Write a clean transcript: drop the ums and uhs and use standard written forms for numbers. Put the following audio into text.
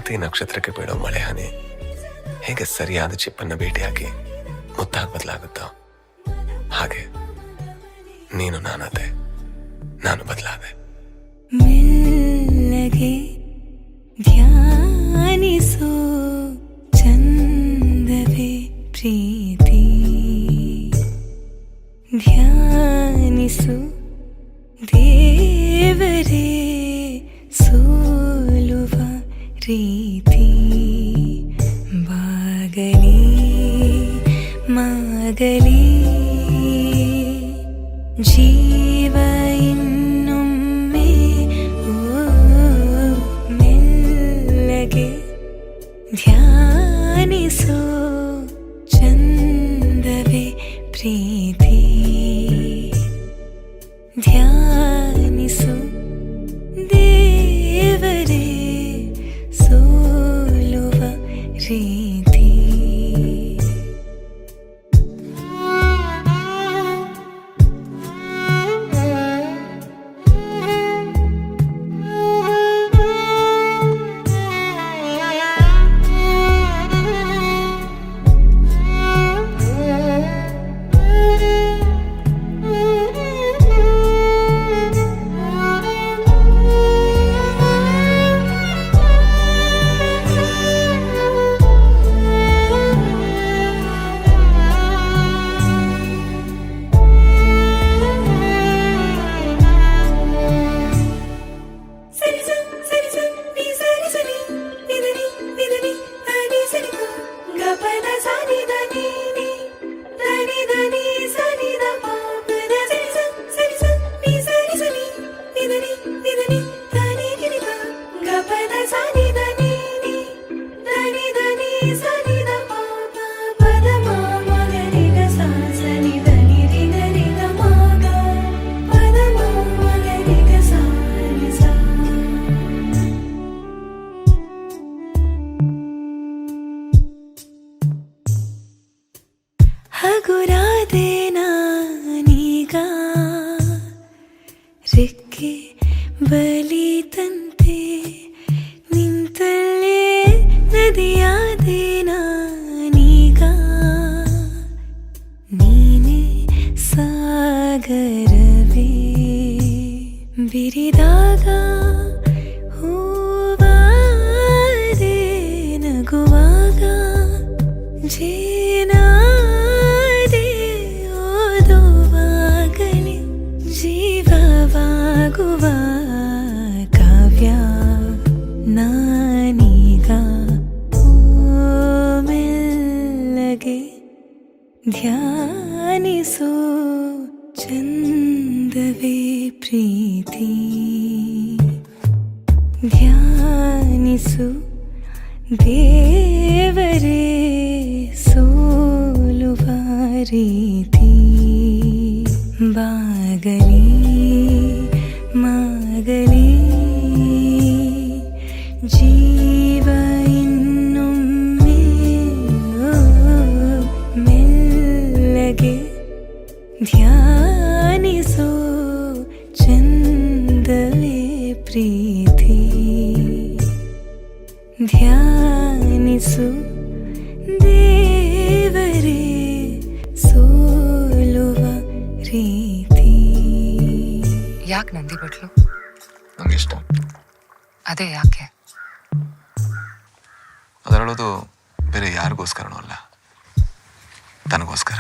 ಸ್ವಾತಿ ನಕ್ಷತ್ರಕ್ಕೆ ಬೀಳೋ ಮಳೆ ಹನಿ ಹೇಗೆ ಸರಿಯಾದ ಚಿಪ್ಪನ್ನು ಭೇಟಿಯಾಗಿ ಮುತ್ತಾಗಿ ಬದಲಾಗುತ್ತೋ ಹಾಗೆ ನೀನು ನಾನಾದೆ, ನಾನು ಬದಲಾದೆ. ಮೆಲ್ಲಗೆ ಧ್ಯಾನಿಸೋ ಚಂದವೇ ಪ್ರೀತಿ, ಧ್ಯಾನಿಸು ದೇವರೇ ಸೋಲುವ ರೀತಿ. ಬಾಗಲಿ ಮಾಗಲಿ ಜೀವ ಇನ್ನೊಮ್ಮೆ ಮೆಲ್ಲಗೆ ಧ್ಯಾನಿಸೋ ಚಂದವೇ ಪ್ರೀತಿ, ಧ್ಯಾನಿಸು ದೇವರೇ ಸೋಲುವ ರೀತಿ. ಹಗುರಾದೆ ನಾನೀಗ ರೆಕ್ಕೆ ಬಲಿತಂತೆ, ನಿಂತಲ್ಲೇ ನದಿಯಾದೆ ನಾನೀಗ, ನೀನೇ ಸಾಗರವೇ ಬಿರಿದಾಗ ಹೂವಾದೆ, ನಗುವಾಗ ಜೇನಾದೆ, ಓದುವಾಗಲೇ ಜೀವವಾಗುವ ಕಾವ್ಯ ನಾನೀಗ. ಮೆಲ್ಲಗೆ ಧ್ಯಾನಿಸೋ ಚಂದವೇ ಪ್ರೀತಿ, ಧ್ಯಾನಿಸು ದೇವರೇ ಸೋಲುವ ರೀತಿ. ಬಾಗಲಿ ಮಾಗಲಿ ಜೀವ ಇನ್ನೊಮ್ಮೆ ಮೆಲ್ಲಗೆ ಧ್ಯಾನಿಸೋ ಚಂದವೇ ಪ್ರೀತಿ, ಧ್ಯಾನಿಸು ದೇವರೇ ಸೋಲುವ ರೀತಿ. ಯಾಕೆ ನಂದಿ ಬಿಟ್ಲು? ನಂಗೆ ಇಷ್ಟ. ಅದೇ ಯಾಕೆ? ಅದರಳೋದು ಬೇರೆ ಯಾರಿಗೋಸ್ಕರನೂ ಅಲ್ಲ, ತನಗೋಸ್ಕರ.